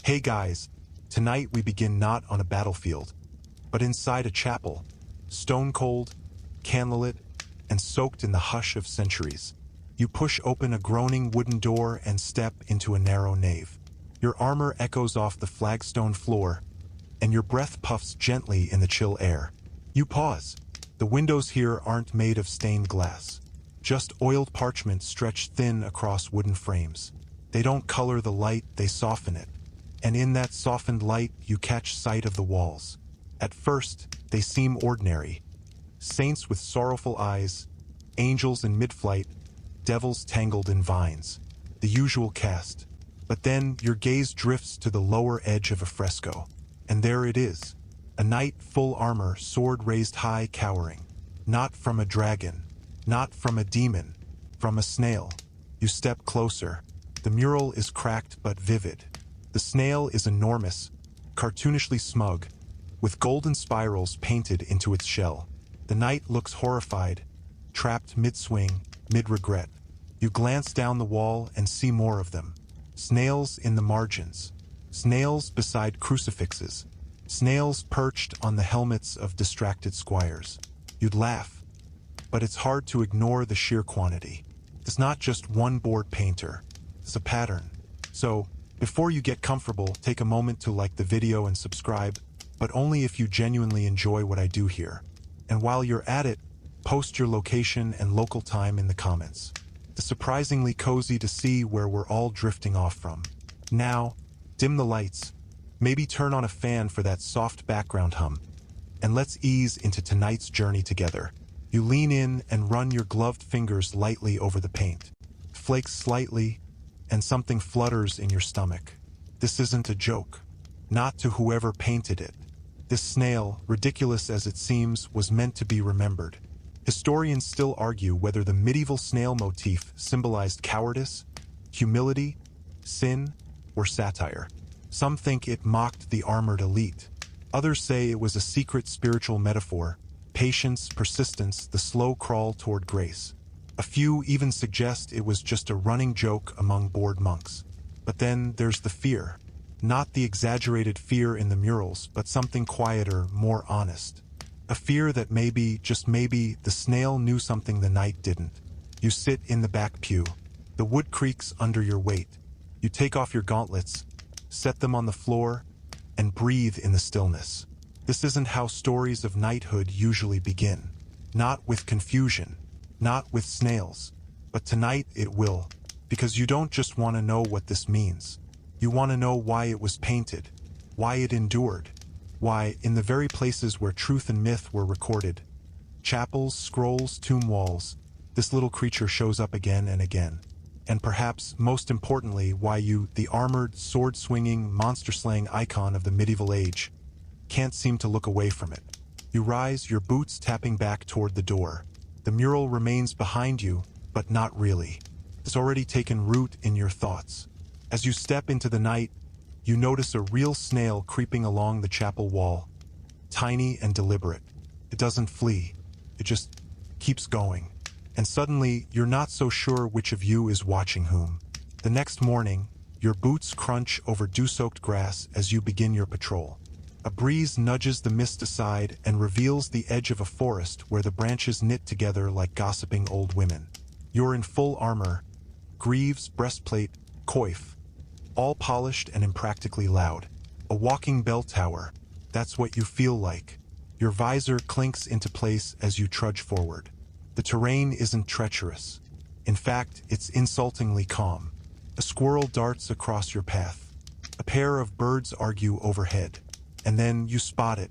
Hey guys, tonight we begin not on a battlefield, but inside a chapel, stone cold, candlelit, and soaked in the hush of centuries. You push open a groaning wooden door and step into a narrow nave. Your armor echoes off the flagstone floor, and your breath puffs gently in the chill air. You pause. The windows here aren't made of stained glass, just oiled parchment stretched thin across wooden frames. They don't color the light, they soften it. And in that softened light, you catch sight of the walls. At first, they seem ordinary. Saints with sorrowful eyes, angels in mid-flight, devils tangled in vines. The usual cast. But then your gaze drifts to the lower edge of a fresco. And there it is. A knight full armor, sword raised high, cowering. Not from a dragon. Not from a demon. From a snail. You step closer. The mural is cracked but vivid. The snail is enormous, cartoonishly smug, with golden spirals painted into its shell. The knight looks horrified, trapped mid-swing, mid-regret. You glance down the wall and see more of them. Snails in the margins. Snails beside crucifixes. Snails perched on the helmets of distracted squires. You'd laugh, but it's hard to ignore the sheer quantity. It's not just one bored painter. It's a pattern. So, before you get comfortable, take a moment to like the video and subscribe, but only if you genuinely enjoy what I do here. And while you're at it, post your location and local time in the comments. It's surprisingly cozy to see where we're all drifting off from. Now, dim the lights, maybe turn on a fan for that soft background hum, and let's ease into tonight's journey together. You lean in and run your gloved fingers lightly over the paint. Flakes slightly, and something flutters in your stomach. This isn't a joke. Not to whoever painted it. This snail, ridiculous as it seems, was meant to be remembered. Historians still argue whether the medieval snail motif symbolized cowardice, humility, sin, or satire. Some think it mocked the armored elite. Others say it was a secret spiritual metaphor, patience, persistence, the slow crawl toward grace. A few even suggest it was just a running joke among bored monks. But then there's the fear. Not the exaggerated fear in the murals, but something quieter, more honest. A fear that maybe, just maybe, the snail knew something the knight didn't. You sit in the back pew. The wood creaks under your weight. You take off your gauntlets, set them on the floor, and breathe in the stillness. This isn't how stories of knighthood usually begin. Not with confusion. Not with snails. But tonight it will. Because you don't just want to know what this means. You want to know why it was painted. Why it endured. Why, in the very places where truth and myth were recorded, chapels, scrolls, tomb walls, this little creature shows up again and again. And perhaps, most importantly, why you, the armored, sword-swinging, monster-slaying icon of the medieval age, can't seem to look away from it. You rise, your boots tapping back toward the door. The mural remains behind you, but not really. It's already taken root in your thoughts. As you step into the night, you notice a real snail creeping along the chapel wall. Tiny and deliberate. It doesn't flee. It just keeps going. And suddenly, you're not so sure which of you is watching whom. The next morning, your boots crunch over dew-soaked grass as you begin your patrol. A breeze nudges the mist aside and reveals the edge of a forest where the branches knit together like gossiping old women. You're in full armor, greaves, breastplate, coif, all polished and impractically loud. A walking bell tower, that's what you feel like. Your visor clinks into place as you trudge forward. The terrain isn't treacherous. In fact, it's insultingly calm. A squirrel darts across your path. A pair of birds argue overhead. And then you spot it.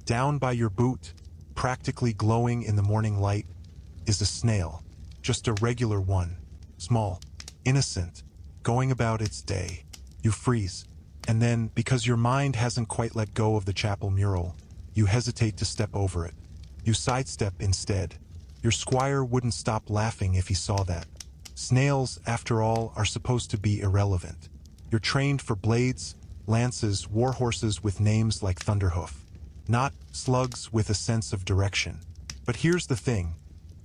Down by your boot, practically glowing in the morning light, is a snail. Just a regular one. Small, innocent, going about its day. You freeze. And then, because your mind hasn't quite let go of the chapel mural, you hesitate to step over it. You sidestep instead. Your squire wouldn't stop laughing if he saw that. Snails, after all, are supposed to be irrelevant. You're trained for blades, lances, warhorses with names like Thunderhoof. Not slugs with a sense of direction. But here's the thing.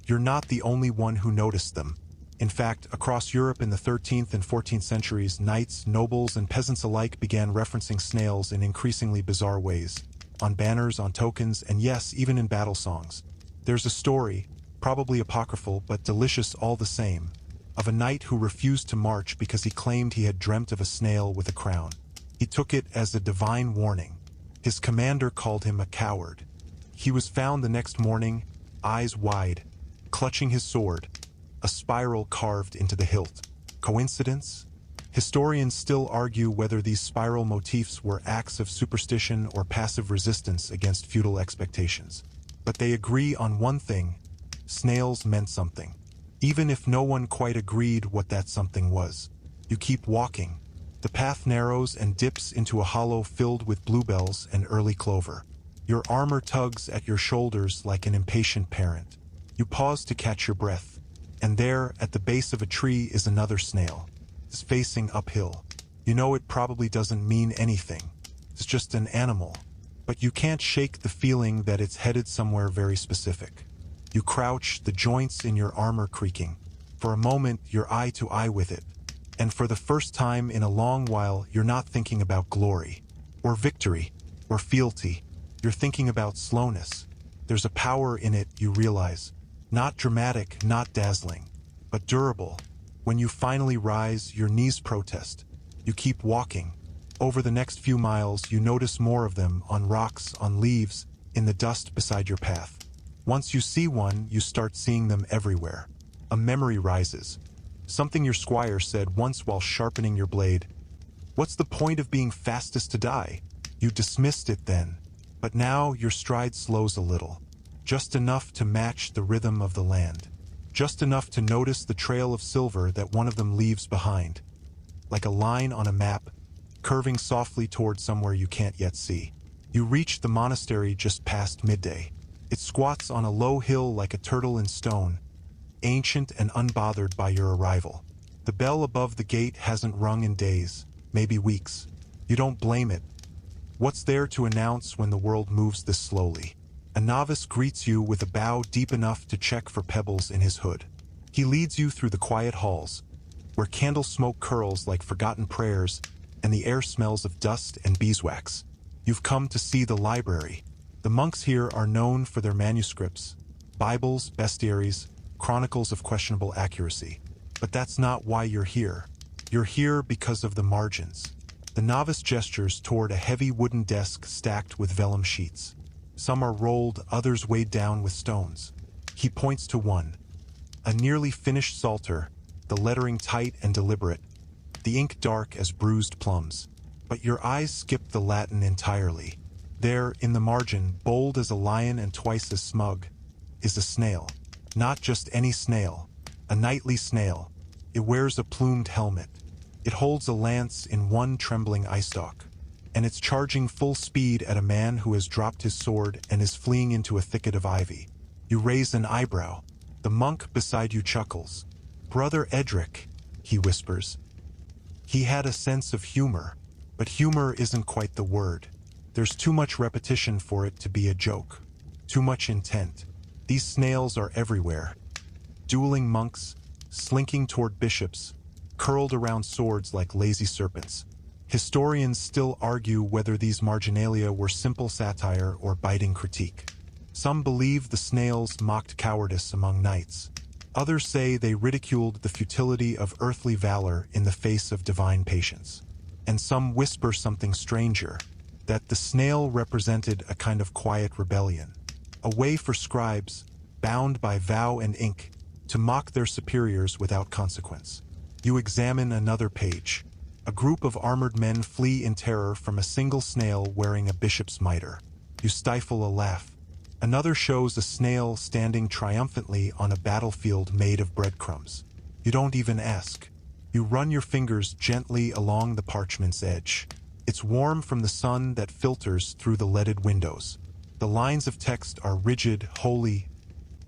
You're not the only one who noticed them. In fact, across Europe in the 13th and 14th centuries, knights, nobles, and peasants alike began referencing snails in increasingly bizarre ways. On banners, on tokens, and yes, even in battle songs. There's a story, probably apocryphal but delicious all the same, of a knight who refused to march because he claimed he had dreamt of a snail with a crown. He took it as a divine warning. His commander called him a coward. He was found the next morning, eyes wide, clutching his sword, a spiral carved into the hilt. Coincidence? Historians still argue whether these spiral motifs were acts of superstition or passive resistance against feudal expectations. But they agree on one thing: snails meant something. Even if no one quite agreed what that something was. You keep walking. The path narrows and dips into a hollow filled with bluebells and early clover. Your armor tugs at your shoulders like an impatient parent. You pause to catch your breath. And there, at the base of a tree, is another snail. It's facing uphill. You know it probably doesn't mean anything. It's just an animal. But you can't shake the feeling that it's headed somewhere very specific. You crouch, the joints in your armor creaking. For a moment, you're eye to eye with it. And for the first time in a long while, you're not thinking about glory, or victory, or fealty. You're thinking about slowness. There's a power in it, you realize. Not dramatic, not dazzling, but durable. When you finally rise, your knees protest. You keep walking. Over the next few miles, you notice more of them, on rocks, on leaves, in the dust beside your path. Once you see one, you start seeing them everywhere. A memory rises. Something your squire said once while sharpening your blade. What's the point of being fastest to die? You dismissed it then. But now your stride slows a little. Just enough to match the rhythm of the land. Just enough to notice the trail of silver that one of them leaves behind. Like a line on a map, curving softly toward somewhere you can't yet see. You reach the monastery just past midday. It squats on a low hill like a turtle in stone, ancient and unbothered by your arrival. The bell above the gate hasn't rung in days, maybe weeks. You don't blame it. What's there to announce when the world moves this slowly? A novice greets you with a bow deep enough to check for pebbles in his hood. He leads you through the quiet halls, where candle smoke curls like forgotten prayers, and the air smells of dust and beeswax. You've come to see the library. The monks here are known for their manuscripts, Bibles, bestiaries, chronicles of questionable accuracy. But that's not why you're here. You're here because of the margins. The novice gestures toward a heavy wooden desk stacked with vellum sheets. Some are rolled, others weighed down with stones. He points to one. A nearly finished psalter, the lettering tight and deliberate, the ink dark as bruised plums. But your eyes skip the Latin entirely. There, in the margin, bold as a lion and twice as smug, is a snail. Not just any snail. A knightly snail. It wears a plumed helmet. It holds a lance in one trembling eyestalk. And it's charging full speed at a man who has dropped his sword and is fleeing into a thicket of ivy. You raise an eyebrow. The monk beside you chuckles. "Brother Edric," he whispers. He had a sense of humor, but humor isn't quite the word. There's too much repetition for it to be a joke. Too much intent. These snails are everywhere. Dueling monks, slinking toward bishops, curled around swords like lazy serpents. Historians still argue whether these marginalia were simple satire or biting critique. Some believe the snails mocked cowardice among knights. Others say they ridiculed the futility of earthly valor in the face of divine patience. And some whisper something stranger, that the snail represented a kind of quiet rebellion. A way for scribes, bound by vow and ink, to mock their superiors without consequence. You examine another page. A group of armored men flee in terror from a single snail wearing a bishop's mitre. You stifle a laugh. Another shows a snail standing triumphantly on a battlefield made of breadcrumbs. You don't even ask. You run your fingers gently along the parchment's edge. It's warm from the sun that filters through the leaded windows. The lines of text are rigid, holy,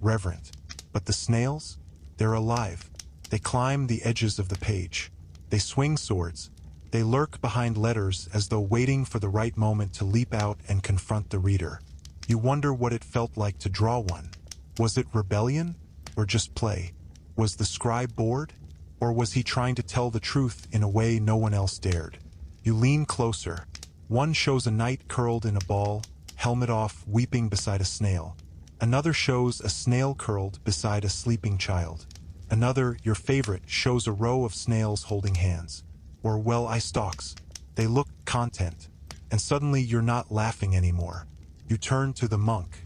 reverent. But the snails? They're alive. They climb the edges of the page. They swing swords. They lurk behind letters as though waiting for the right moment to leap out and confront the reader. You wonder what it felt like to draw one. Was it rebellion or just play? Was the scribe bored? Or was he trying to tell the truth in a way no one else dared? You lean closer. One shows a knight curled in a ball, helmet off, weeping beside a snail. Another shows a snail curled beside a sleeping child. Another, your favorite, shows a row of snails holding hands. Or, well, eye stalks. They look content. And suddenly you're not laughing anymore. You turn to the monk.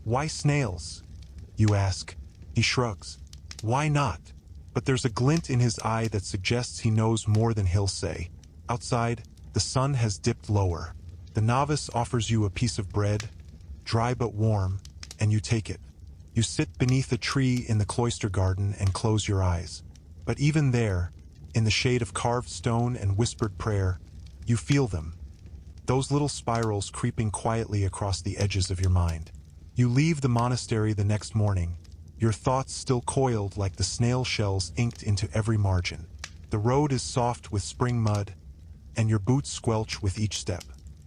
Why snails? You ask. He shrugs. Why not? But there's a glint in his eye that suggests he knows more than he'll say. Outside, the sun has dipped lower. The novice offers you a piece of bread, dry but warm, and you take it. You sit beneath a tree in the cloister garden and close your eyes. But even there, in the shade of carved stone and whispered prayer, you feel them. Those little spirals creeping quietly across the edges of your mind. You leave the monastery the next morning, your thoughts still coiled like the snail shells inked into every margin. The road is soft with spring mud, and your boots squelch with each step.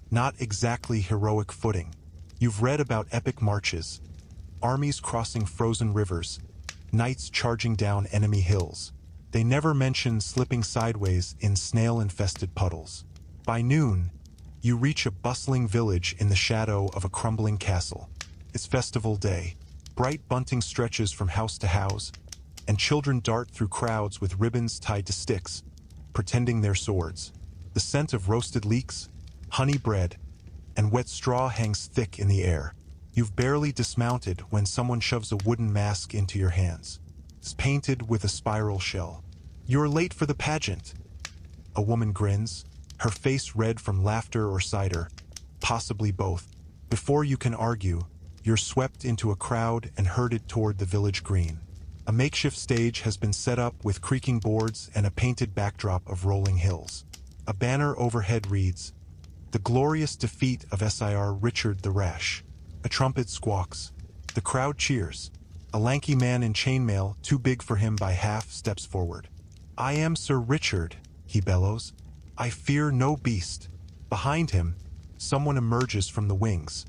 Not exactly heroic footing. You've read about epic marches, armies crossing frozen rivers, knights charging down enemy hills. They never mention slipping sideways in snail-infested puddles. By noon, you reach a bustling village in the shadow of a crumbling castle. It's festival day. Bright bunting stretches from house to house, and children dart through crowds with ribbons tied to sticks, pretending they're swords. The scent of roasted leeks, honey bread, and wet straw hangs thick in the air. You've barely dismounted when someone shoves a wooden mask into your hands. It's painted with a spiral shell. You're late for the pageant. A woman grins, her face red from laughter or cider, possibly both. Before you can argue, you're swept into a crowd and herded toward the village green. A makeshift stage has been set up with creaking boards and a painted backdrop of rolling hills. A banner overhead reads, "The glorious defeat of Sir Richard the Rash." A trumpet squawks. The crowd cheers. A lanky man in chainmail, too big for him by half, steps forward. "I am Sir Richard," he bellows. "I fear no beast." Behind him, someone emerges from the wings,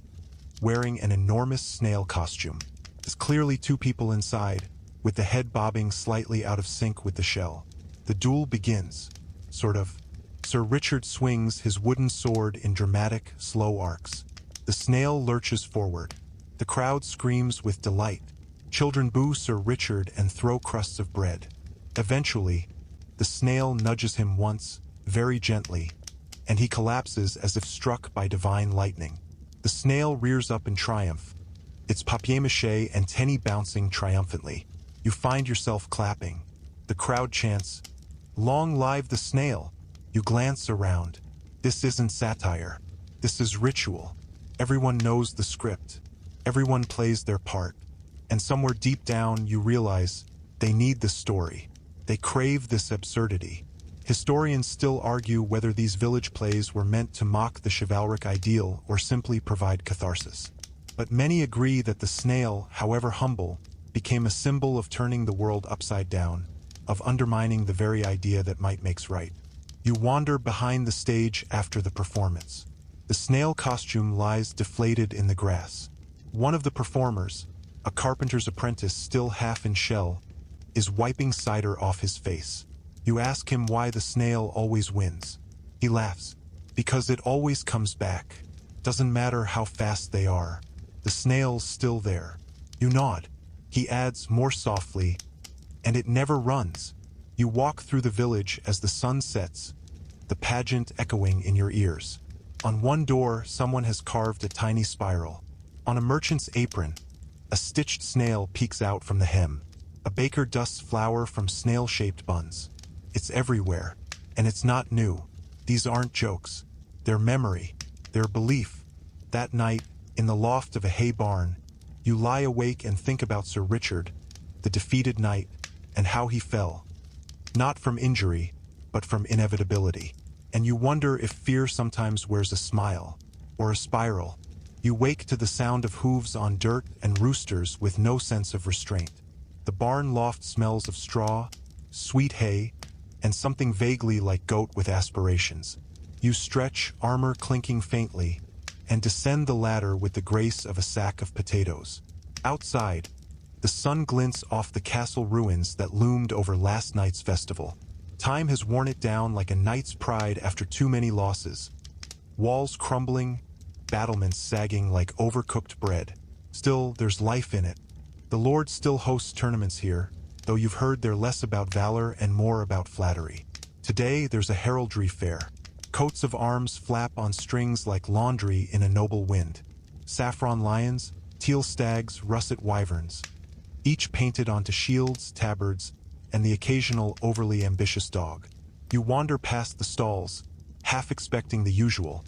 wearing an enormous snail costume. There's clearly two people inside, with the head bobbing slightly out of sync with the shell. The duel begins. Sort of. Sir Richard swings his wooden sword in dramatic, slow arcs. The snail lurches forward. The crowd screams with delight. Children boo Sir Richard and throw crusts of bread. Eventually, the snail nudges him once, very gently, and he collapses as if struck by divine lightning. The snail rears up in triumph, its papier-mâché antennae bouncing triumphantly. You find yourself clapping. The crowd chants, "Long live the snail!" You glance around. This isn't satire. This is ritual. Everyone knows the script. Everyone plays their part. And somewhere deep down you realize they need this story. They crave this absurdity. Historians still argue whether these village plays were meant to mock the chivalric ideal or simply provide catharsis. But many agree that the snail, however humble, became a symbol of turning the world upside down, of undermining the very idea that might makes right. You wander behind the stage after the performance. The snail costume lies deflated in the grass. One of the performers, a carpenter's apprentice still half in shell, is wiping cider off his face. You ask him why the snail always wins. He laughs. Because it always comes back. Doesn't matter how fast they are. The snail's still there. You nod. He adds more softly, and it never runs. You walk through the village as the sun sets, the pageant echoing in your ears. On one door, someone has carved a tiny spiral. On a merchant's apron, a stitched snail peeks out from the hem. A baker dusts flour from snail-shaped buns. It's everywhere, and it's not new. These aren't jokes. They're memory. They're belief. That night, in the loft of a hay barn, you lie awake and think about Sir Richard, the defeated knight, and how he fell. Not from injury, but from inevitability. And you wonder if fear sometimes wears a smile, or a spiral. You wake to the sound of hooves on dirt and roosters with no sense of restraint. The barn loft smells of straw, sweet hay, and something vaguely like goat with aspirations. You stretch, armor clinking faintly, and descend the ladder with the grace of a sack of potatoes. Outside, The sun glints off the castle ruins that loomed over last night's festival. Time has worn it down like a knight's pride after too many losses. Walls crumbling, battlements sagging like overcooked bread. Still, there's life in it. The Lord still hosts tournaments here, though you've heard they're less about valor and more about flattery. Today, there's a heraldry fair. Coats of arms flap on strings like laundry in a noble wind. Saffron lions, teal stags, russet wyverns, each painted onto shields, tabards, and the occasional overly ambitious dog. You wander past the stalls, half expecting the usual.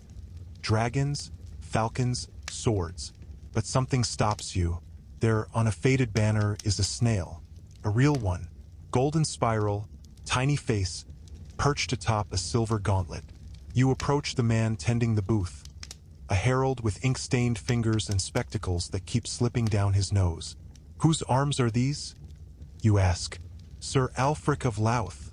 Dragons, falcons, swords. But something stops you. There, on a faded banner, is a snail. A real one. Golden spiral, tiny face, perched atop a silver gauntlet. You approach the man tending the booth. A herald with ink-stained fingers and spectacles that keep slipping down his nose. Whose arms are these? You ask. Sir Alfric of Louth.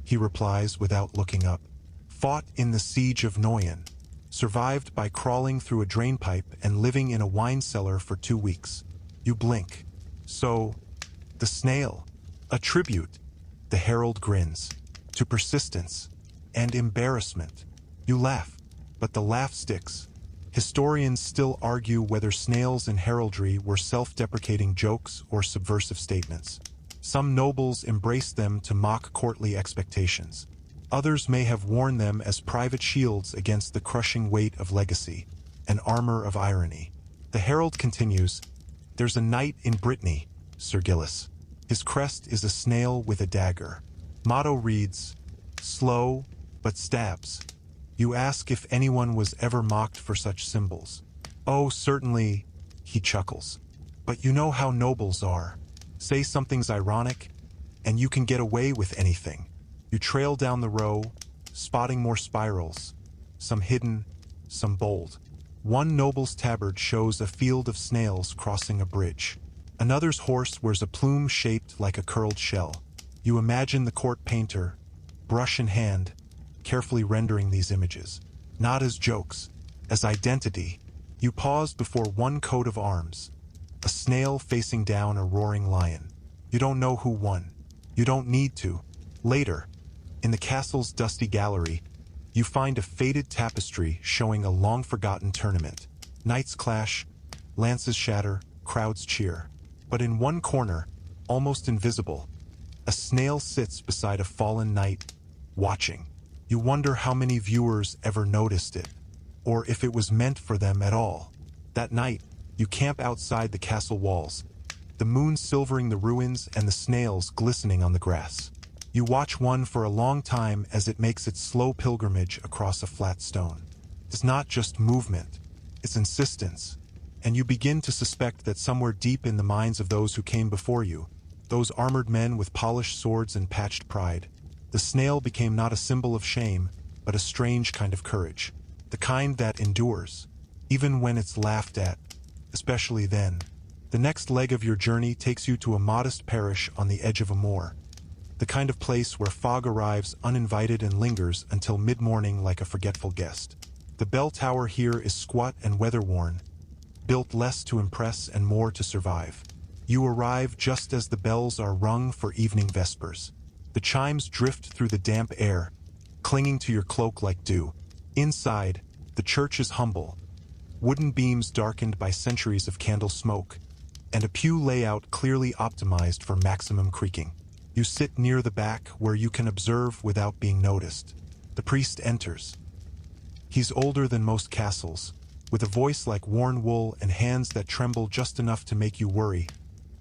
He replies without looking up. Fought in the siege of Noyen. Survived by crawling through a drainpipe and living in a wine cellar for 2 weeks. You blink. So, the snail. A tribute. The herald grins. To persistence. And embarrassment. You laugh. But the laugh sticks. Historians still argue whether snails in heraldry were self-deprecating jokes or subversive statements. Some nobles embraced them to mock courtly expectations. Others may have worn them as private shields against the crushing weight of legacy, an armor of irony. The herald continues, "There's a knight in Brittany, Sir Gillis. His crest is a snail with a dagger. Motto reads, 'Slow, but stabs.' You ask if anyone was ever mocked for such symbols. 'Oh, certainly,' he chuckles. 'But you know how nobles are. Say something's ironic, and you can get away with anything.' You trail down the row, spotting more spirals, some hidden, some bold. One noble's tabard shows a field of snails crossing a bridge. Another's horse wears a plume shaped like a curled shell. You imagine the court painter, brush in hand, carefully rendering these images. Not as jokes, as identity. You pause before one coat of arms, a snail facing down a roaring lion. You don't know who won. You don't need to. Later, in the castle's dusty gallery, you find a faded tapestry showing a long-forgotten tournament. Knights clash, lances shatter, crowds cheer. But in one corner, almost invisible, a snail sits beside a fallen knight, watching. You wonder how many viewers ever noticed it, or if it was meant for them at all. That night, you camp outside the castle walls, the moon silvering the ruins and the snails glistening on the grass. You watch one for a long time as it makes its slow pilgrimage across a flat stone. It's not just movement, it's insistence. And you begin to suspect that somewhere deep in the minds of those who came before you, those armored men with polished swords and patched pride, the snail became not a symbol of shame, but a strange kind of courage. The kind that endures, even when it's laughed at, especially then. The next leg of your journey takes you to a modest parish on the edge of a moor. The kind of place where fog arrives uninvited and lingers until mid-morning like a forgetful guest. The bell tower here is squat and weather-worn, built less to impress and more to survive. You arrive just as the bells are rung for evening vespers. The chimes drift through the damp air, clinging to your cloak like dew. Inside, the church is humble, wooden beams darkened by centuries of candle smoke, and a pew layout clearly optimized for maximum creaking. You sit near the back where you can observe without being noticed. The priest enters. He's older than most castles, with a voice like worn wool and hands that tremble just enough to make you worry.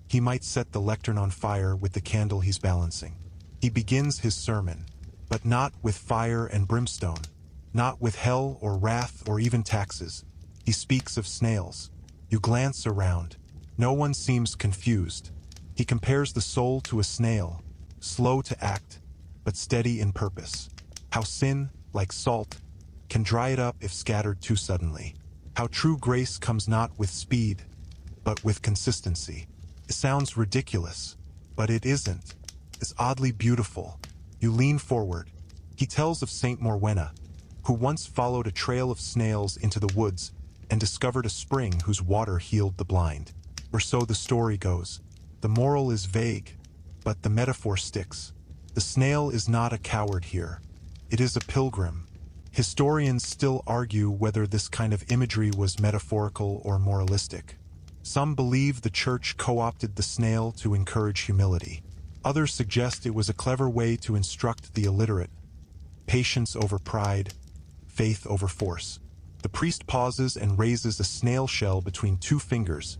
He might set the lectern on fire with the candle he's balancing. He begins his sermon, but not with fire and brimstone, not with hell or wrath or even taxes. He speaks of snails. You glance around. No one seems confused. He compares the soul to a snail, slow to act, but steady in purpose. How sin, like salt, can dry it up if scattered too suddenly. How true grace comes not with speed, but with consistency. It sounds ridiculous, but it isn't. It's oddly beautiful. You lean forward. He tells of Saint Morwenna, who once followed a trail of snails into the woods and discovered a spring whose water healed the blind. Or so the story goes. The moral is vague, but the metaphor sticks. The snail is not a coward here. It is a pilgrim. Historians still argue whether this kind of imagery was metaphorical or moralistic. Some believe the church co-opted the snail to encourage humility. Others suggest it was a clever way to instruct the illiterate. Patience over pride, faith over force. The priest pauses and raises a snail shell between two fingers.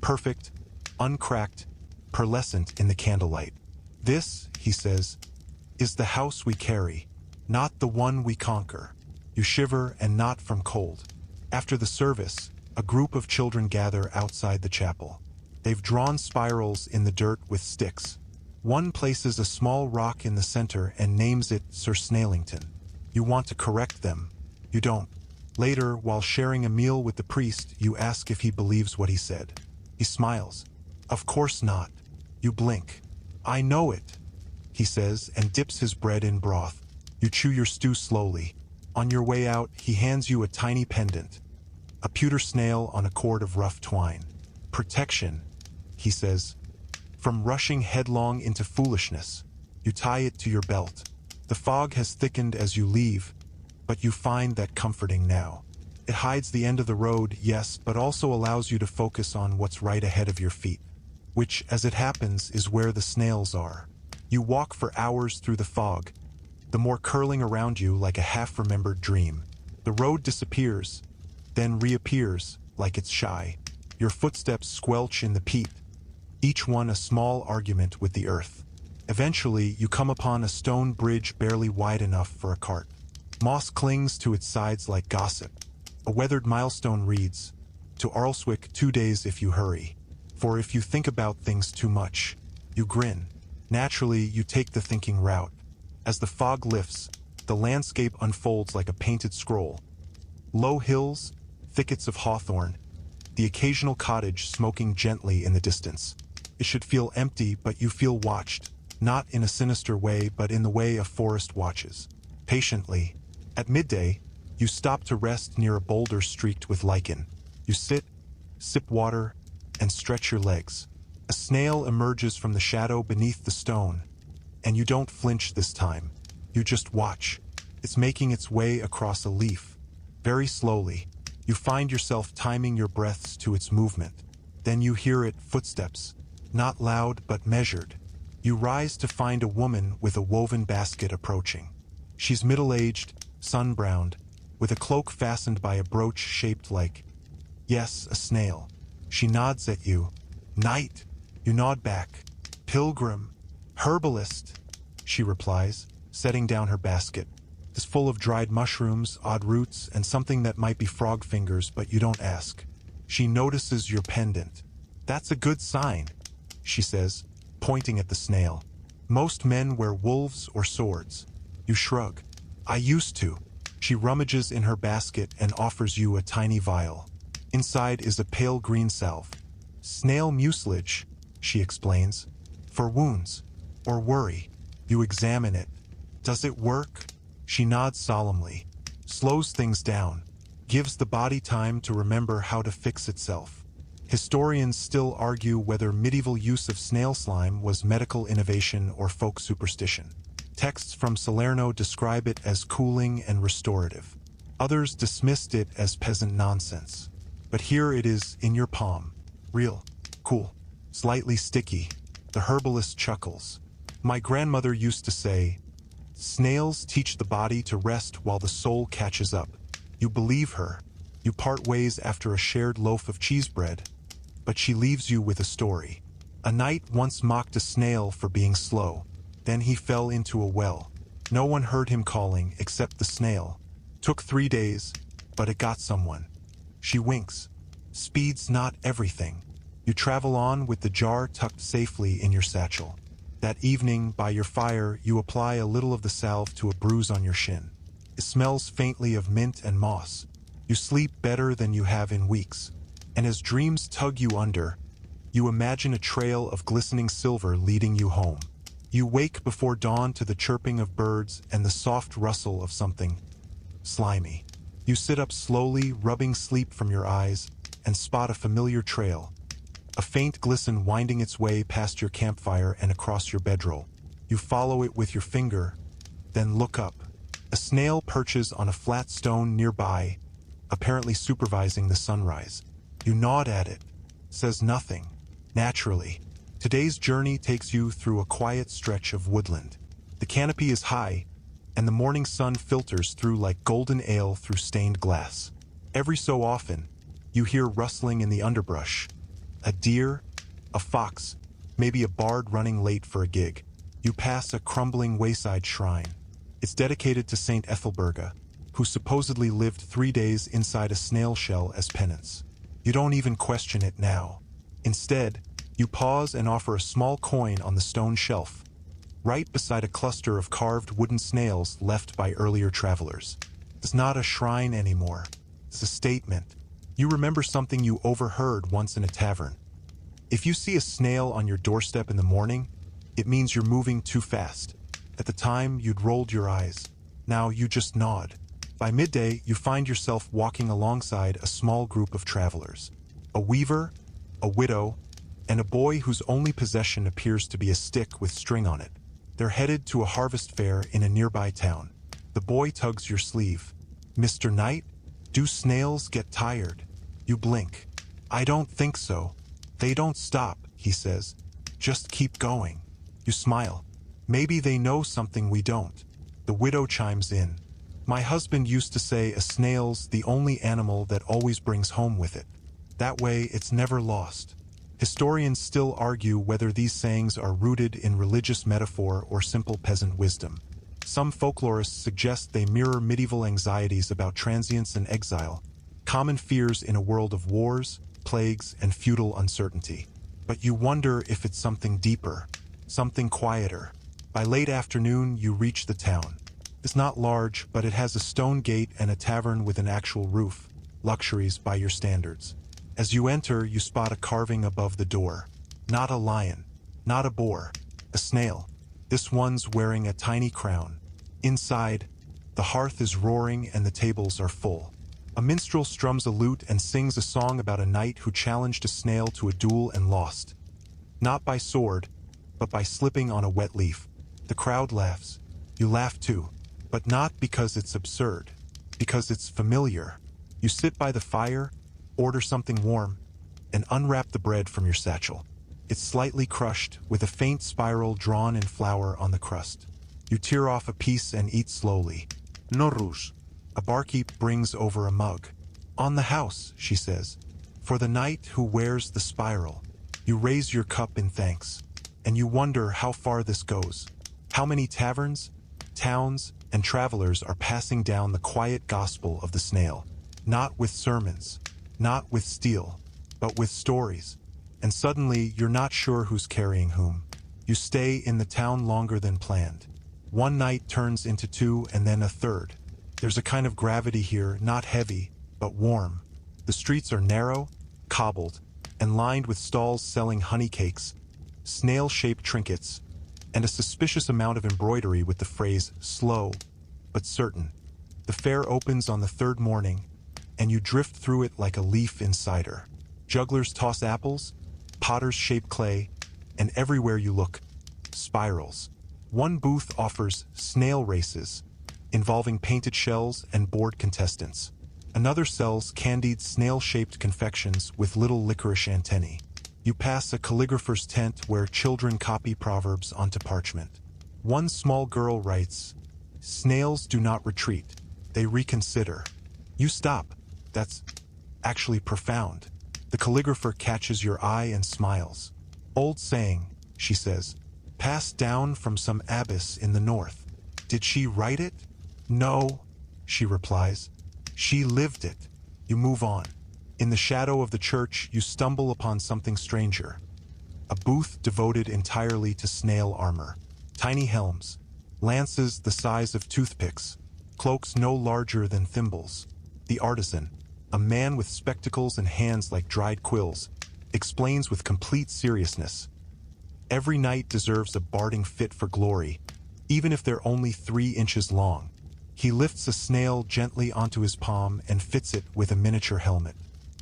Perfect, uncracked, pearlescent in the candlelight. This, he says, is the house we carry, not the one we conquer. You shiver, and not from cold. After the service, a group of children gather outside the chapel. They've drawn spirals in the dirt with sticks. One places a small rock in the center and names it Sir Snailington. You want to correct them. You don't. Later, while sharing a meal with the priest, you ask if he believes what he said. He smiles. Of course not. You blink. I know it, he says, and dips his bread in broth. You chew your stew slowly. On your way out, he hands you a tiny pendant. A pewter snail on a cord of rough twine. Protection, he says, from rushing headlong into foolishness. You tie it to your belt. The fog has thickened as you leave, but you find that comforting now. It hides the end of the road, yes, but also allows you to focus on what's right ahead of your feet, which, as it happens, is where the snails are. You walk for hours through the fog, the more curling around you like a half-remembered dream. The road disappears, then reappears like it's shy. Your footsteps squelch in the peat, each one a small argument with the earth. Eventually, you come upon a stone bridge barely wide enough for a cart. Moss clings to its sides like gossip. A weathered milestone reads, "To Arlswick 2 days if you hurry." For if you think about things too much, you grin. Naturally, you take the thinking route. As the fog lifts, the landscape unfolds like a painted scroll. Low hills, thickets of hawthorn, the occasional cottage smoking gently in the distance. It should feel empty, but you feel watched, not in a sinister way, but in the way a forest watches. Patiently. At midday, you stop to rest near a boulder streaked with lichen. You sit, sip water, and stretch your legs. A snail emerges from the shadow beneath the stone, and you don't flinch this time. You just watch. It's making its way across a leaf. Very slowly, you find yourself timing your breaths to its movement. Then you hear it, footsteps, not loud but measured. You rise to find a woman with a woven basket approaching. She's middle-aged, sun-browned, with a cloak fastened by a brooch shaped like, yes, a snail. She nods at you. Knight. You nod back. Pilgrim. Herbalist, she replies, setting down her basket. It's full of dried mushrooms, odd roots, and something that might be frog fingers, but you don't ask. She notices your pendant. That's a good sign, she says, pointing at the snail. Most men wear wolves or swords. You shrug. I used to. She rummages in her basket and offers you a tiny vial. Inside is a pale green salve. Snail mucilage, she explains. For wounds. Or worry. You examine it. Does it work? She nods solemnly. Slows things down. Gives the body time to remember how to fix itself. Historians still argue whether medieval use of snail slime was medical innovation or folk superstition. Texts from Salerno describe it as cooling and restorative. Others dismissed it as peasant nonsense. But here it is in your palm. Real. Cool. Slightly sticky. The herbalist chuckles. My grandmother used to say, snails teach the body to rest while the soul catches up. You believe her. You part ways after a shared loaf of cheese bread. But she leaves you with a story. A knight once mocked a snail for being slow. Then he fell into a well. No one heard him calling except the snail. Took 3 days, but it got someone. She winks. Speed's not everything. You travel on with the jar tucked safely in your satchel. That evening, by your fire, you apply a little of the salve to a bruise on your shin. It smells faintly of mint and moss. You sleep better than you have in weeks. And as dreams tug you under, you imagine a trail of glistening silver leading you home. You wake before dawn to the chirping of birds and the soft rustle of something slimy. You sit up slowly, rubbing sleep from your eyes, and spot a familiar trail. a faint glisten winding its way past your campfire and across your bedroll. You follow it with your finger, then look up. A snail perches on a flat stone nearby, apparently supervising the sunrise. You nod at it, says nothing. Naturally, today's journey takes you through a quiet stretch of woodland. The canopy is high, and the morning sun filters through like golden ale through stained glass. Every so often, you hear rustling in the underbrush. A deer, a fox, maybe a bard running late for a gig. You pass a crumbling wayside shrine. It's dedicated to Saint Ethelberga, who supposedly lived 3 days inside a snail shell as penance. You don't even question it now. Instead, you pause and offer a small coin on the stone shelf, right beside a cluster of carved wooden snails left by earlier travelers. It's not a shrine anymore. It's a statement. You remember something you overheard once in a tavern. If you see a snail on your doorstep in the morning, it means you're moving too fast. At the time, you'd rolled your eyes. Now you just nod. By midday, you find yourself walking alongside a small group of travelers. A weaver, a widow, and a boy whose only possession appears to be a stick with string on it. They're headed to a harvest fair in a nearby town. The boy tugs your sleeve. "Mr. Knight, do snails get tired?" You blink. "I don't think so. They don't stop," he says. "Just keep going." You smile. "Maybe they know something we don't." The widow chimes in. "My husband used to say a snail's the only animal that always brings home with it. That way it's never lost." Historians still argue whether these sayings are rooted in religious metaphor or simple peasant wisdom. Some folklorists suggest they mirror medieval anxieties about transience and exile, common fears in a world of wars, plagues, and feudal uncertainty. But you wonder if it's something deeper, something quieter. By late afternoon, you reach the town. It's not large, but it has a stone gate and a tavern with an actual roof, luxuries by your standards. As you enter, you spot a carving above the door. Not a lion, not a boar, a snail. This one's wearing a tiny crown. Inside, the hearth is roaring and the tables are full. A minstrel strums a lute and sings a song about a knight who challenged a snail to a duel and lost. Not by sword, but by slipping on a wet leaf. The crowd laughs. You laugh too, but not because it's absurd, because it's familiar. You sit by the fire, order something warm, and unwrap the bread from your satchel. It's slightly crushed, with a faint spiral drawn in flour on the crust. You tear off a piece and eat slowly. "No rouge." A barkeep brings over a mug. "On the house," she says, "for the knight who wears the spiral." You raise your cup in thanks, and you wonder how far this goes. How many taverns, towns, and travelers are passing down the quiet gospel of the snail, not with sermons, not with steel, but with stories. And suddenly, you're not sure who's carrying whom. You stay in the town longer than planned. One night turns into 2 and then a third. There's a kind of gravity here, not heavy, but warm. The streets are narrow, cobbled, and lined with stalls selling honey cakes, snail-shaped trinkets, and a suspicious amount of embroidery with the phrase "slow, but certain." The fair opens on the 3rd morning, and you drift through it like a leaf in cider. Jugglers toss apples, potters shape clay, and everywhere you look, spirals. One booth offers snail races, involving painted shells and bored contestants. Another sells candied snail-shaped confections with little licorice antennae. You pass a calligrapher's tent where children copy proverbs onto parchment. One small girl writes, "Snails do not retreat, they reconsider." You stop. That's actually profound. The calligrapher catches your eye and smiles. "Old saying," she says, "passed down from some abbess in the north. Did she write it?" "No," she replies. "She lived it." You move on. In the shadow of the church, you stumble upon something stranger. A booth devoted entirely to snail armor. Tiny helms, lances the size of toothpicks, cloaks no larger than thimbles. The artisan, a man with spectacles and hands like dried quills, explains with complete seriousness. Every knight deserves a barding fit for glory, even if they're only 3 inches long. He lifts a snail gently onto his palm and fits it with a miniature helmet.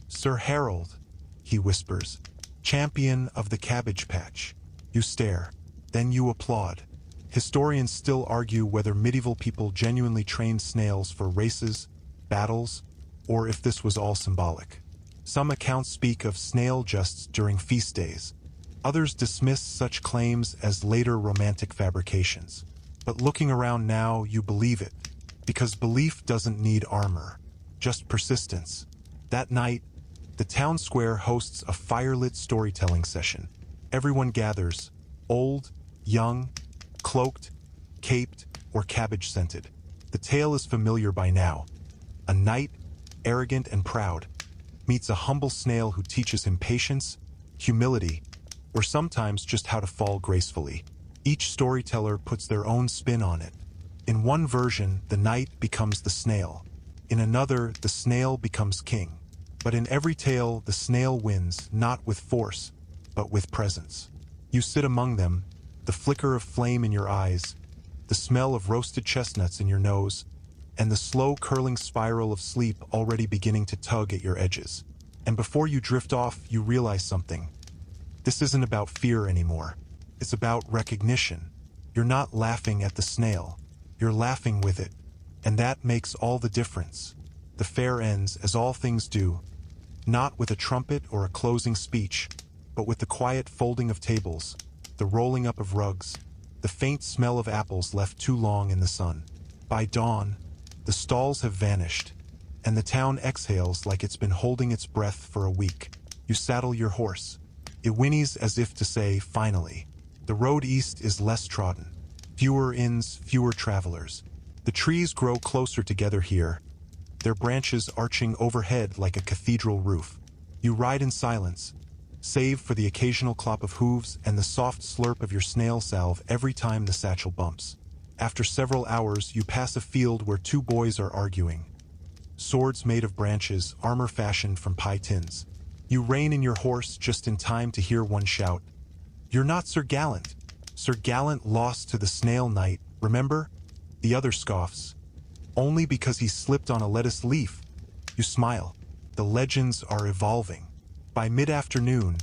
"Sir Harold," he whispers, Champion of the Cabbage Patch. You stare. Then you applaud. Historians still argue whether medieval people genuinely trained snails for races, battles, or if this was all symbolic. Some accounts speak of snail justs during feast days. Others dismiss such claims as later romantic fabrications. But looking around now, you believe it, because belief doesn't need armor, just persistence. That night, the town square hosts a firelit storytelling session. Everyone gathers, old, young, cloaked, caped, or cabbage-scented. The tale is familiar by now. A knight, arrogant and proud, meets a humble snail who teaches him patience, humility, or sometimes just how to fall gracefully. Each storyteller puts their own spin on it. In one version, the knight becomes the snail. In another, the snail becomes king. But in every tale, the snail wins, not with force, but with presence. You sit among them, the flicker of flame in your eyes, the smell of roasted chestnuts in your nose, and the slow curling spiral of sleep already beginning to tug at your edges. And before you drift off, you realize something. This isn't about fear anymore. It's about recognition. You're not laughing at the snail. You're laughing with it. And that makes all the difference. The fair ends, as all things do, not with a trumpet or a closing speech, but with the quiet folding of tables, the rolling up of rugs, the faint smell of apples left too long in the sun. By dawn, the stalls have vanished, and the town exhales like it's been holding its breath for a week. You saddle your horse. It whinnies as if to say, finally. The road east is less trodden. Fewer inns, fewer travelers. The trees grow closer together here, their branches arching overhead like a cathedral roof. You ride in silence, save for the occasional clop of hooves and the soft slurp of your snail salve every time the satchel bumps. After several hours, you pass a field where two boys are arguing. Swords made of branches, armor fashioned from pie tins. You rein in your horse just in time to hear one shout, "You're not Sir Gallant. Sir Gallant lost to the snail knight, remember?" The other scoffs, "Only because he slipped on a lettuce leaf." You smile. The legends are evolving. By mid-afternoon,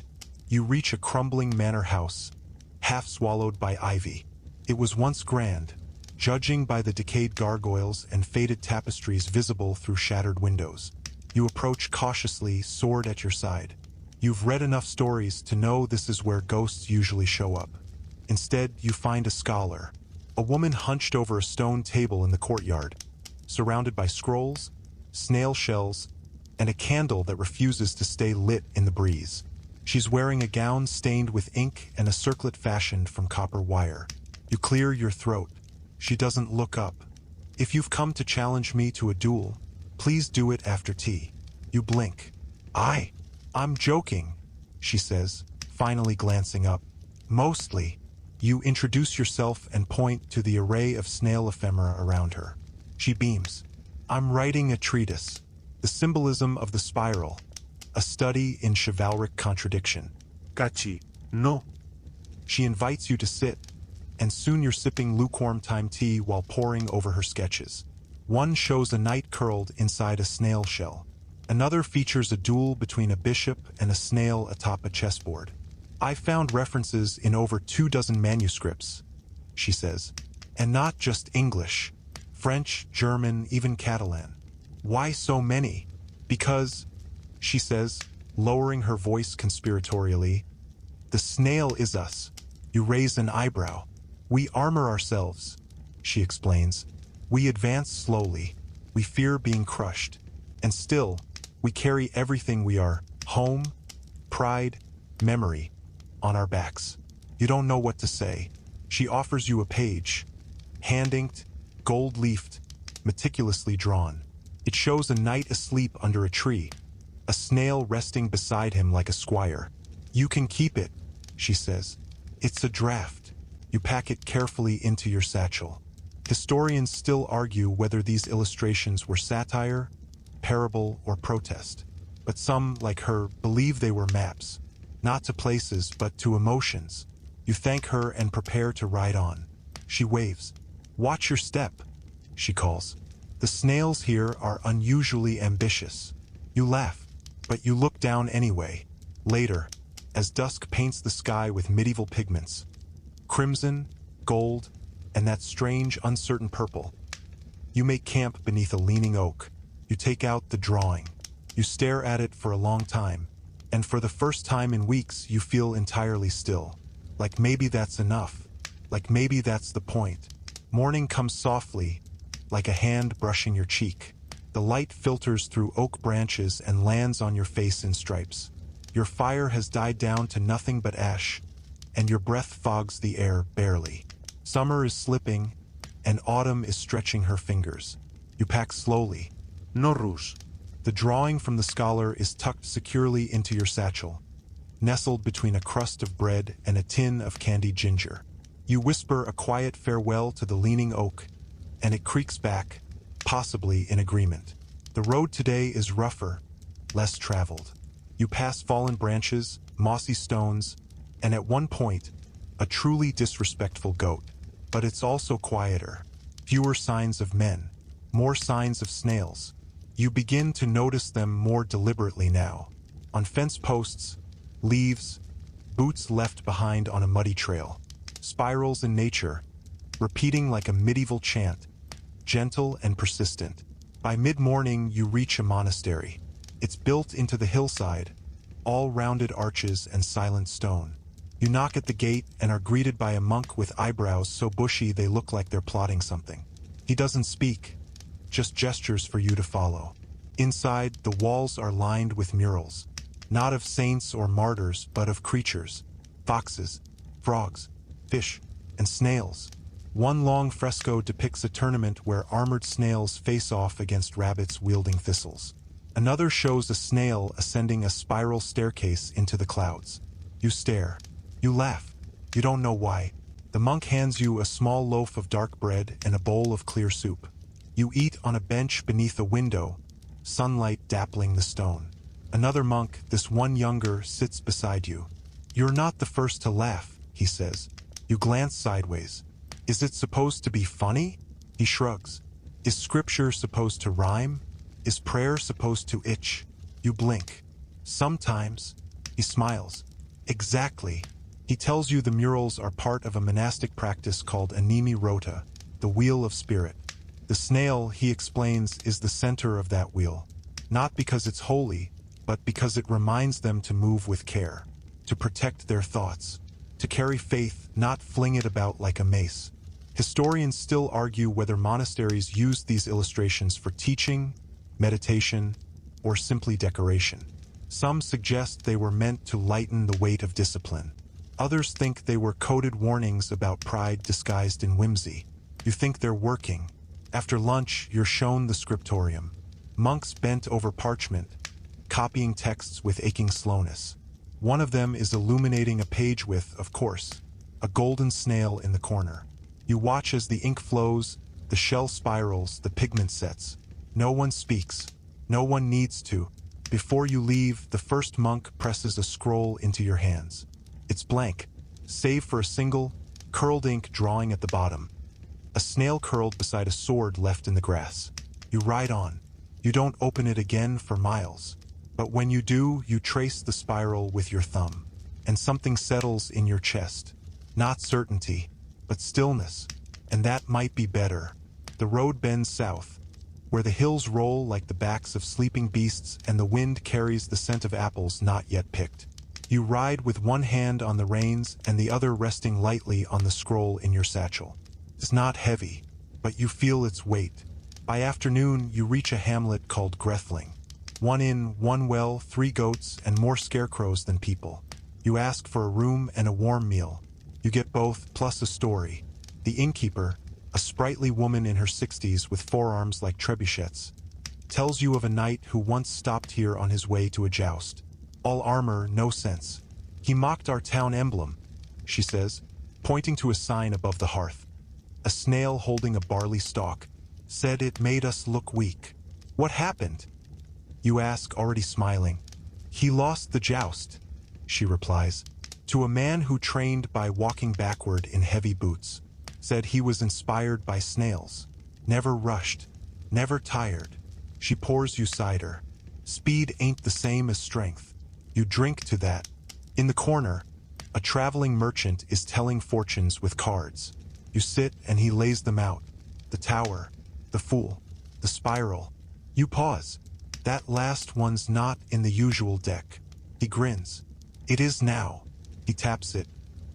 you reach a crumbling manor house, half swallowed by ivy. It was once grand, judging by the decayed gargoyles and faded tapestries visible through shattered windows. You approach cautiously, sword at your side. You've read enough stories to know this is where ghosts usually show up. Instead, you find a scholar, a woman hunched over a stone table in the courtyard, surrounded by scrolls, snail shells, and a candle that refuses to stay lit in the breeze. She's wearing a gown stained with ink and a circlet fashioned from copper wire. You clear your throat. She doesn't look up. "If you've come to challenge me to a duel, please do it after tea." You blink. I'm joking," she says, finally glancing up. "Mostly." You introduce yourself and point to the array of snail ephemera around her. She beams. "I'm writing a treatise, The Symbolism of the Spiral, a study in chivalric contradiction." Cachi, no. She invites you to sit, and soon you're sipping lukewarm time tea while poring over her sketches. One shows a knight curled inside a snail shell. Another features a duel between a bishop and a snail atop a chessboard. "I found references in over 24 manuscripts," she says. "And not just English. French, German, even Catalan." "Why so many?" "Because," she says, lowering her voice conspiratorially, "the snail is us." You raise an eyebrow. "We armor ourselves," she explains. "We advance slowly. We fear being crushed. And still, we carry everything we are, home, pride, memory, on our backs." You don't know what to say. She offers you a page, hand-inked, gold-leafed, meticulously drawn. It shows a knight asleep under a tree, a snail resting beside him like a squire. "You can keep it," she says. "It's a draft." You pack it carefully into your satchel. Historians still argue whether these illustrations were satire, parable, or protest. But some, like her, believe they were maps, not to places but to emotions. You thank her and prepare to ride on. She waves. "Watch your step," she calls. "The snails here are unusually ambitious." You laugh, but you look down anyway. Later, as dusk paints the sky with medieval pigments. Crimson, gold, and that strange, uncertain purple. You make camp beneath a leaning oak. You take out the drawing. You stare at it for a long time, and for the first time in weeks you feel entirely still. Like maybe that's enough. Like maybe that's the point. Morning comes softly, like a hand brushing your cheek. The light filters through oak branches and lands on your face in stripes. Your fire has died down to nothing but ash, and your breath fogs the air barely. Summer is slipping, and autumn is stretching her fingers. You pack slowly. No rush. The drawing from the scholar is tucked securely into your satchel, nestled between a crust of bread and a tin of candied ginger. You whisper a quiet farewell to the leaning oak, and it creaks back, possibly in agreement. The road today is rougher, less traveled. You pass fallen branches, mossy stones, and at one point, a truly disrespectful goat. But it's also quieter. Fewer signs of men, more signs of snails. You begin to notice them more deliberately now. On fence posts, leaves, boots left behind on a muddy trail. Spirals in nature, repeating like a medieval chant, gentle and persistent. By mid-morning, you reach a monastery. It's built into the hillside, all rounded arches and silent stone. You knock at the gate and are greeted by a monk with eyebrows so bushy they look like they're plotting something. He doesn't speak, just gestures for you to follow. Inside, the walls are lined with murals, not of saints or martyrs, but of creatures, foxes, frogs, fish, and snails. One long fresco depicts a tournament where armored snails face off against rabbits wielding thistles. Another shows a snail ascending a spiral staircase into the clouds. You stare. You laugh. You don't know why. The monk hands you a small loaf of dark bread and a bowl of clear soup. You eat on a bench beneath a window, sunlight dappling the stone. Another monk, this one younger, sits beside you. You're not the first to laugh, he says. You glance sideways. Is it supposed to be funny? He shrugs. Is scripture supposed to rhyme? Is prayer supposed to itch? You blink. Sometimes. He smiles. Exactly. He tells you the murals are part of a monastic practice called animi rota, the wheel of spirit. The snail, he explains, is the center of that wheel. Not because it's holy, but because it reminds them to move with care, to protect their thoughts, to carry faith, not fling it about like a mace. Historians still argue whether monasteries used these illustrations for teaching, meditation, or simply decoration. Some suggest they were meant to lighten the weight of discipline. Others think they were coded warnings about pride disguised in whimsy. You think they're working. After lunch, you're shown the scriptorium. Monks bent over parchment, copying texts with aching slowness. One of them is illuminating a page with, of course, a golden snail in the corner. You watch as the ink flows, the shell spirals, the pigment sets. No one speaks. No one needs to. Before you leave, the first monk presses a scroll into your hands. It's blank, save for a single, curled ink drawing at the bottom. A snail curled beside a sword left in the grass. You ride on. You don't open it again for miles. But when you do, you trace the spiral with your thumb. And something settles in your chest. Not certainty, but stillness. And that might be better. The road bends south, where the hills roll like the backs of sleeping beasts and the wind carries the scent of apples not yet picked. You ride with one hand on the reins and the other resting lightly on the scroll in your satchel. It's not heavy, but you feel its weight. By afternoon, you reach a hamlet called Crackling. 1 inn, 1 well, 3 goats, and more scarecrows than people. You ask for a room and a warm meal. You get both, plus a story. The innkeeper, a sprightly woman in her 60s with forearms like trebuchets, tells you of a knight who once stopped here on his way to a joust. All armor, no sense. He mocked our town emblem, she says, pointing to a sign above the hearth. A snail holding a barley stalk, said it made us look weak. What happened? You ask, already smiling. He lost the joust, she replies, to a man who trained by walking backward in heavy boots. Said he was inspired by snails. Never rushed, never tired. She pours you cider. Speed ain't the same as strength. You drink to that. In the corner, a traveling merchant is telling fortunes with cards. You sit and he lays them out. The tower, the fool, the spiral. You pause. That last one's not in the usual deck. He grins. It is now. He taps it.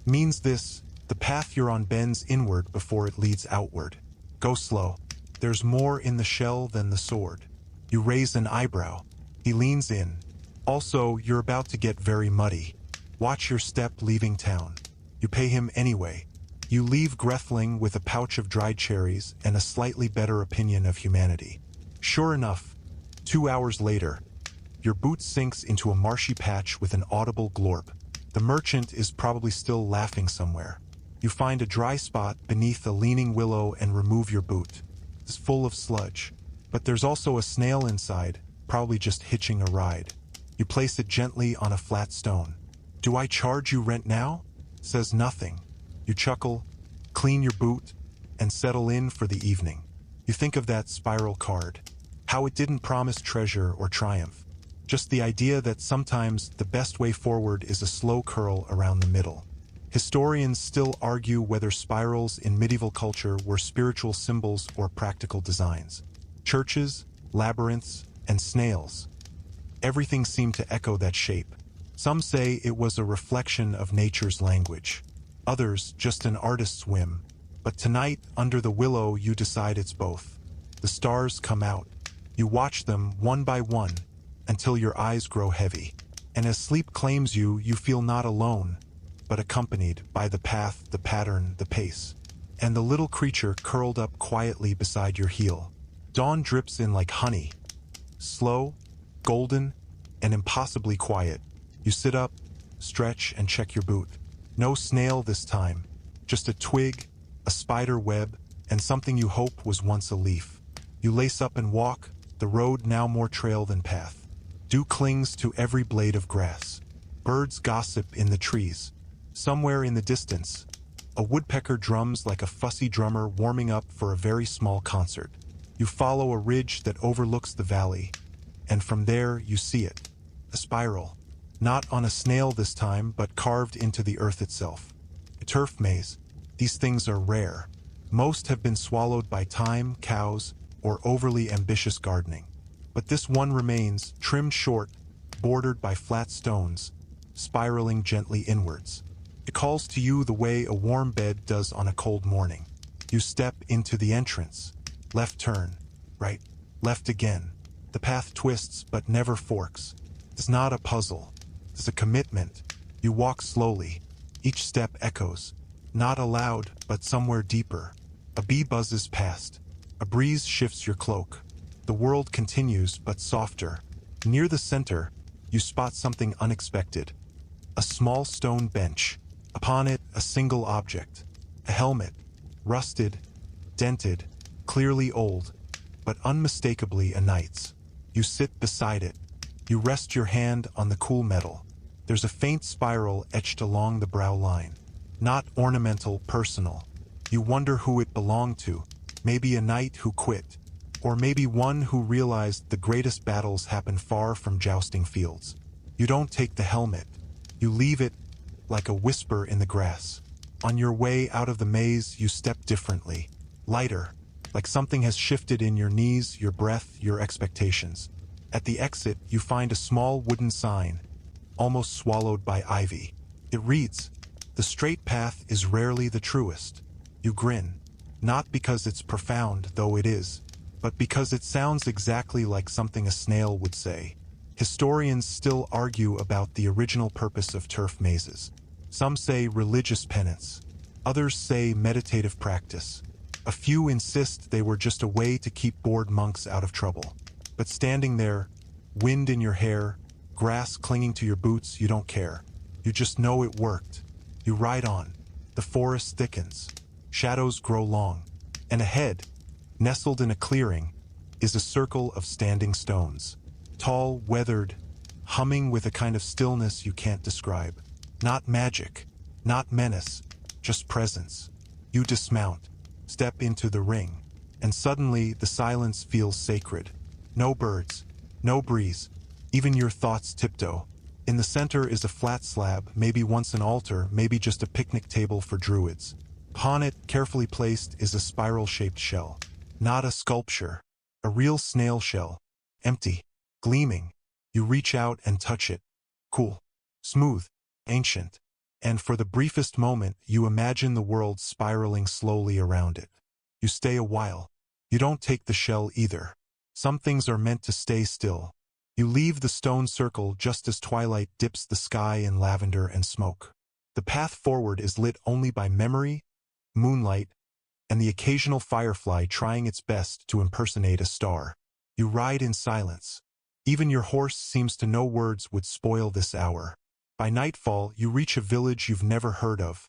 Means this, the path you're on bends inward before it leads outward. Go slow. There's more in the shell than the sword. You raise an eyebrow. He leans in. Also, you're about to get very muddy. Watch your step leaving town. You pay him anyway. You leave Grethling with a pouch of dried cherries and a slightly better opinion of humanity. Sure enough, 2 hours later, your boot sinks into a marshy patch with an audible glorp. The merchant is probably still laughing somewhere. You find a dry spot beneath a leaning willow and remove your boot. It's full of sludge, but there's also a snail inside, probably just hitching a ride. You place it gently on a flat stone. "Do I charge you rent now?" Says nothing. You chuckle, clean your boot, and settle in for the evening. You think of that spiral card, how it didn't promise treasure or triumph. Just the idea that sometimes the best way forward is a slow curl around the middle. Historians still argue whether spirals in medieval culture were spiritual symbols or practical designs. Churches, labyrinths, and snails. Everything seemed to echo that shape. Some say it was a reflection of nature's language. Others, just an artist's whim. But tonight, under the willow, you decide it's both. The stars come out. You watch them one by one until your eyes grow heavy. And as sleep claims you, you feel not alone, but accompanied by the path, the pattern, the pace. And the little creature curled up quietly beside your heel. Dawn drips in like honey. Slow, golden, and impossibly quiet. You sit up, stretch, and check your boot. No snail this time, just a twig, a spider web, and something you hope was once a leaf. You lace up and walk, the road now more trail than path. Dew clings to every blade of grass. Birds gossip in the trees. Somewhere in the distance, a woodpecker drums like a fussy drummer warming up for a very small concert. You follow a ridge that overlooks the valley, and from there you see it. A spiral. Not on a snail this time, but carved into the earth itself. A turf maze. These things are rare. Most have been swallowed by time, cows, or overly ambitious gardening. But this one remains, trimmed short, bordered by flat stones, spiraling gently inwards. It calls to you the way a warm bed does on a cold morning. You step into the entrance. Left turn. Right. Left again. The path twists but never forks. It's not a puzzle. It's a commitment. You walk slowly. Each step echoes. Not aloud, but somewhere deeper. A bee buzzes past. A breeze shifts your cloak. The world continues, but softer. Near the center, you spot something unexpected. A small stone bench. Upon it, a single object. A helmet. Rusted, dented, clearly old, but unmistakably a knight's. You sit beside it. You rest your hand on the cool metal. There's a faint spiral etched along the brow line. Not ornamental, personal. You wonder who it belonged to. Maybe a knight who quit. Or maybe one who realized the greatest battles happen far from jousting fields. You don't take the helmet. You leave it like a whisper in the grass. On your way out of the maze, you step differently. Lighter, like something has shifted in your knees, your breath, your expectations. At the exit, you find a small wooden sign, almost swallowed by ivy. It reads, "The straight path is rarely the truest." You grin, not because it's profound, though it is, but because it sounds exactly like something a snail would say. Historians still argue about the original purpose of turf mazes. Some say religious penance. Others say meditative practice. A few insist they were just a way to keep bored monks out of trouble. But standing there, wind in your hair, grass clinging to your boots, you don't care. You just know it worked. You ride on. The forest thickens. Shadows grow long. And ahead, nestled in a clearing, is a circle of standing stones. Tall, weathered, humming with a kind of stillness you can't describe. Not magic, not menace, just presence. You dismount, step into the ring, and suddenly the silence feels sacred. No birds, no breeze, even your thoughts tiptoe. In the center is a flat slab, maybe once an altar, maybe just a picnic table for druids. Upon it, carefully placed, is a spiral-shaped shell. Not a sculpture. A real snail shell. Empty. Gleaming. You reach out and touch it. Cool. Smooth. Ancient. And for the briefest moment, you imagine the world spiraling slowly around it. You stay a while. You don't take the shell either. Some things are meant to stay still. You leave the stone circle just as twilight dips the sky in lavender and smoke. The path forward is lit only by memory, moonlight, and the occasional firefly trying its best to impersonate a star. You ride in silence. Even your horse seems to know words would spoil this hour. By nightfall, you reach a village you've never heard of,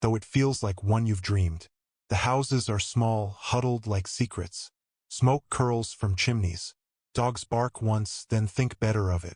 though it feels like one you've dreamed. The houses are small, huddled like secrets. Smoke curls from chimneys. Dogs bark once, then think better of it.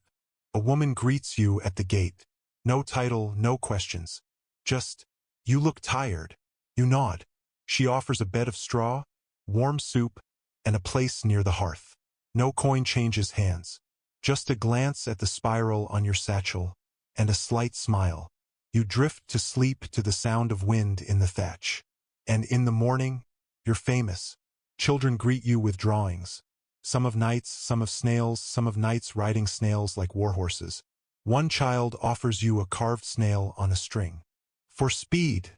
A woman greets you at the gate. No title, no questions. Just, you look tired. You nod. She offers a bed of straw, warm soup, and a place near the hearth. No coin changes hands. Just a glance at the spiral on your satchel, and a slight smile. You drift to sleep to the sound of wind in the thatch. And in the morning, you're famous. Children greet you with drawings. Some of knights, some of snails, some of knights riding snails like warhorses. One child offers you a carved snail on a string. For speed,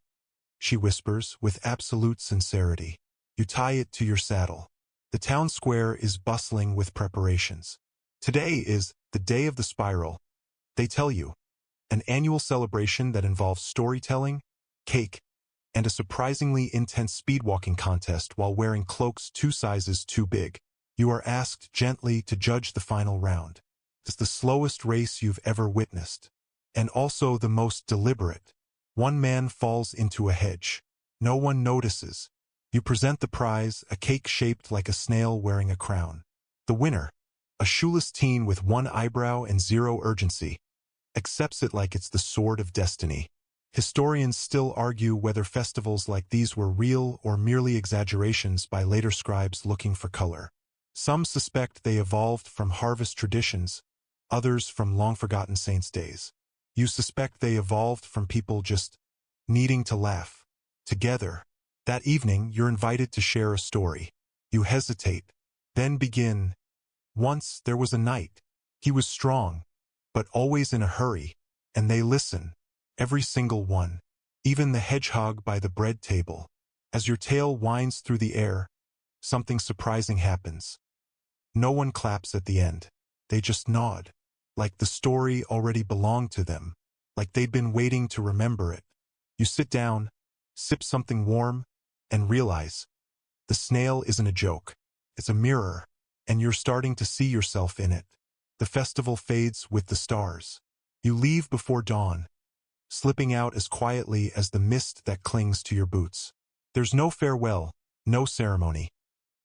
she whispers with absolute sincerity. You tie it to your saddle. The town square is bustling with preparations. Today is the day of the spiral, they tell you. An annual celebration that involves storytelling, cake, and a surprisingly intense speedwalking contest while wearing cloaks 2 sizes too big. You are asked gently to judge the final round. It's the slowest race you've ever witnessed, and also the most deliberate. One man falls into a hedge. No one notices. You present the prize, a cake shaped like a snail wearing a crown. The winner, a shoeless teen with 1 eyebrow and 0 urgency, accepts it like it's the sword of destiny. Historians still argue whether festivals like these were real or merely exaggerations by later scribes looking for color. Some suspect they evolved from harvest traditions, others from long-forgotten saints' days. You suspect they evolved from people just needing to laugh. Together. That evening, you're invited to share a story. You hesitate, then begin. Once there was a knight. He was strong, but always in a hurry, and they listen. Every single one. Even the hedgehog by the bread table. As your tale winds through the air, something surprising happens. No one claps at the end. They just nod, like the story already belonged to them, like they'd been waiting to remember it. You sit down, sip something warm, and realize the snail isn't a joke. It's a mirror, and you're starting to see yourself in it. The festival fades with the stars. You leave before dawn, slipping out as quietly as the mist that clings to your boots. There's no farewell, no ceremony.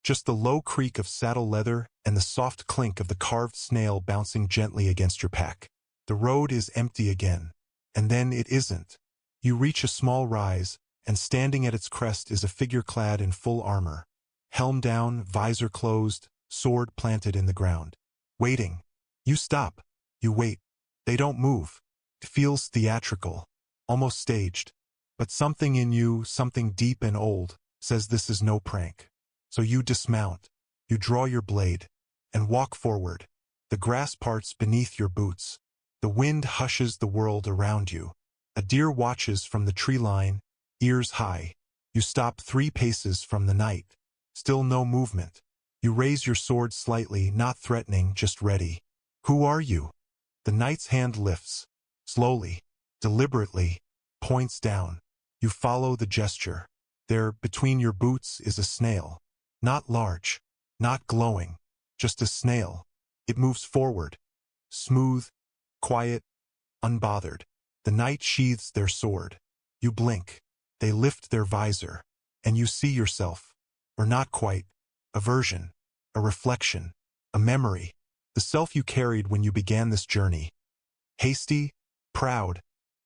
Just the low creak of saddle leather and the soft clink of the carved snail bouncing gently against your pack. The road is empty again. And then it isn't. You reach a small rise, and standing at its crest is a figure clad in full armor. Helm down, visor closed, sword planted in the ground. Waiting. You stop. You wait. They don't move. It feels theatrical, almost staged. But something in you, something deep and old, says this is no prank. So you dismount, you draw your blade, and walk forward. The grass parts beneath your boots. The wind hushes the world around you. A deer watches from the tree line, ears high. You stop 3 paces from the knight. Still no movement. You raise your sword slightly, not threatening, just ready. Who are you? The knight's hand lifts. Slowly, deliberately, points down. You follow the gesture. There, between your boots, is a snail. Not large, not glowing, just a snail. It moves forward, smooth, quiet, unbothered. The knight sheathes their sword. You blink. They lift their visor, and you see yourself. Or not quite. A version, a reflection, a memory. The self you carried when you began this journey. Hasty, proud,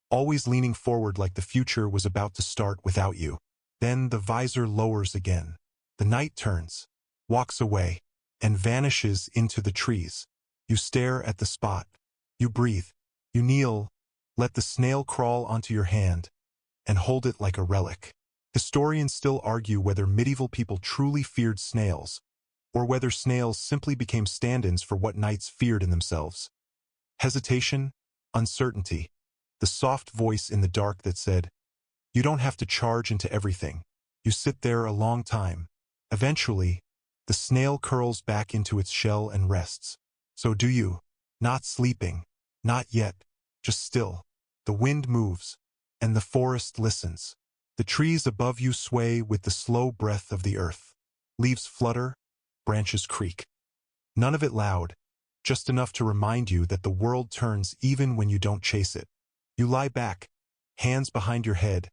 always leaning forward like the future was about to start without you. Then the visor lowers again. The knight turns, walks away, and vanishes into the trees. You stare at the spot. You breathe. You kneel, let the snail crawl onto your hand, and hold it like a relic. Historians still argue whether medieval people truly feared snails, or whether snails simply became stand-ins for what knights feared in themselves. Hesitation, uncertainty, the soft voice in the dark that said, "You don't have to charge into everything." You sit there a long time. Eventually, the snail curls back into its shell and rests. So do you. Not sleeping. Not yet. Just still. The wind moves, and the forest listens. The trees above you sway with the slow breath of the earth. Leaves flutter, branches creak. None of it loud, just enough to remind you that the world turns even when you don't chase it. You lie back, hands behind your head,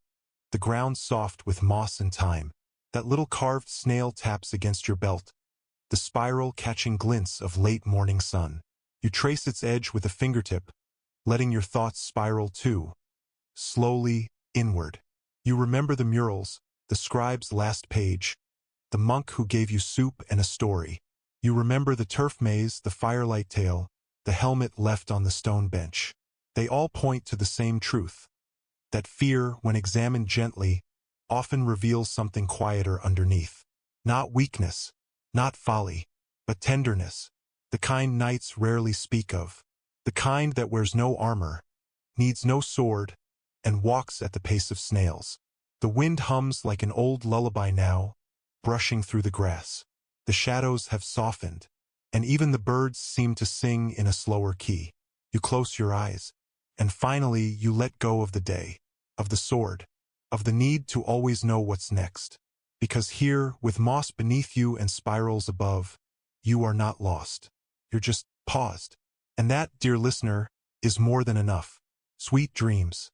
the ground soft with moss and thyme. That little carved snail taps against your belt, the spiral catching glints of late morning sun. You trace its edge with a fingertip, letting your thoughts spiral too, slowly inward. You remember the murals, the scribe's last page, the monk who gave you soup and a story. You remember the turf maze, the firelight tale, the helmet left on the stone bench. They all point to the same truth, that fear, when examined gently, often reveals something quieter underneath. Not weakness, not folly, but tenderness, the kind knights rarely speak of, the kind that wears no armor, needs no sword, and walks at the pace of snails. The wind hums like an old lullaby now, brushing through the grass. The shadows have softened, and even the birds seem to sing in a slower key. You close your eyes, and finally you let go of the day, of the sword, of the need to always know what's next. Because here, with moss beneath you and spirals above, you are not lost. You're just paused. And that, dear listener, is more than enough. Sweet dreams.